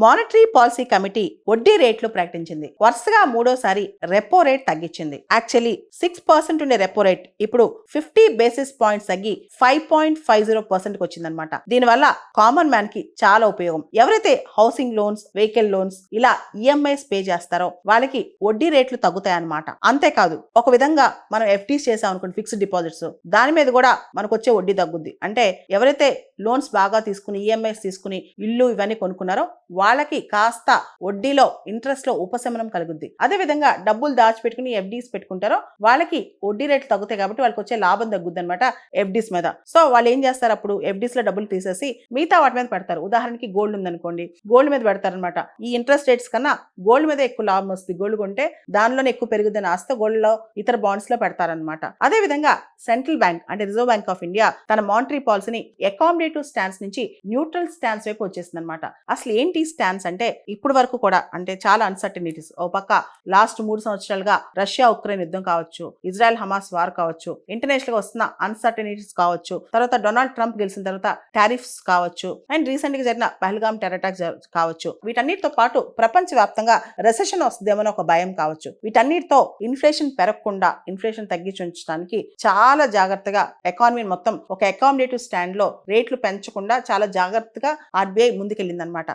Monetary policy committee వడ్డీ రేట్లు ప్రకటించింది. వరుసగా మూడోసారి రెపో రేట్ తగ్గించింది. యాక్చువల్లీ 6% ఉండే రెపో రేట్ ఇప్పుడు 50 బేసిస్ పాయింట్స్ తగ్గి 5.50% వచ్చిందనమాట. దీనివల్ల కామన్ మ్యాన్ కి చాలా ఉపయోగం. ఎవరైతే హౌసింగ్ లోన్స్, వెహికల్ లోన్స్ ఇలా ఈఎంఐస్ పే చేస్తారో వాళ్ళకి వడ్డీ రేట్లు తగ్గుతాయన్నమాట. అంతేకాదు ఒక విధంగా మనం ఎఫ్డీస్ చేసాం అనుకోండి, ఫిక్స్డ్ డిపాజిట్స్, దాని మీద కూడా మనకు వచ్చే వడ్డీ తగ్గుద్ది. అంటే ఎవరైతే లోన్స్ బాగా తీసుకుని ఈఎంఐస్ తీసుకుని ఇల్లు ఇవన్నీ కొనుక్కున్నారో వాళ్ళకి కాస్త వడ్డీలో ఇంట్రెస్ట్ లో ఉపశమనం కలుగుద్ది. అదే విధంగా డబ్బులు దాచిపెట్టుకుని ఎఫ్డీస్ పెట్టుకుంటారో వాళ్ళకి వడ్డీ రేట్లు తగ్గుతాయి కాబట్టి వాళ్ళకి వచ్చే లాభం తగ్గుద్ది అనమాట ఎఫ్డీస్ మీద. సో వాళ్ళు ఏం చేస్తారు, అప్పుడు ఎఫ్డీస్ లో డబ్బులు తీసేసి మిగతా వాటి మీద పెడతారు. ఉదాహరణకి గోల్డ్ ఉందనుకోండి, గోల్డ్ మీద పెడతారనమాట. ఈ ఇంట్రెస్ట్ రేట్స్ కన్నా గోల్డ్ మీద ఎక్కువ లాభం వస్తుంది. గోల్డ్ కొంటే దానిలోనే ఎక్కువ పెరుగుదని ఆస్తి గోల్డ్ లో ఇతర బాండ్స్ లో పెడతారనమాట. అదే విధంగా సెంట్రల్ బ్యాంక్ అంటే రిజర్వ్ బ్యాంక్ ఆఫ్ ఇండియా తన మానిటరీ పాలసీని అకామిడేటివ్ స్టాన్స్ నుంచి న్యూట్రల్ స్టాన్స్ వైపు వచ్చేసింది అనమాట. అసలు ఏంటి స్టాన్స్ అంటే, ఇప్పుడు వరకు కూడా అంటే చాలా అన్సర్టనిటీస్. ఓ పక్క లాస్ట్ 3 సంవత్సరాలుగా రష్యా ఉక్రెయిన్ యుద్ధం కావచ్చు, ఇజ్రాయెల్ హమాస్ వార్ కావచ్చు, ఇంటర్నేషనల్ గా వస్తున్న అన్సర్టనిటీస్ కావచ్చు, తర్వాత డొనాల్డ్ ట్రంప్ గెలిచిన తర్వాత టారిఫ్స్ కావచ్చు, అండ్ రీసెంట్ గా జరిగిన పహల్గామ్ టెర్రర్ అటాక్స్ కావచ్చు, వీటన్నిటితో పాటు ప్రపంచ వ్యాప్తంగా రెసెషన్ వస్తుందేమో ఒక భయం కావచ్చు. వీటన్నిటితో ఇన్ఫ్లేషన్ పెరగకుండా ఇన్ఫ్లేషన్ తగ్గించి ఉంచడానికి చాలా జాగ్రత్తగా ఎకానమీ మొత్తం ఒక అకామిడేటివ్ స్టాండ్ లో రేట్లు పెంచకుండా చాలా జాగ్రత్తగా ఆర్బీఐ ముందుకెళ్ళిందనమాట.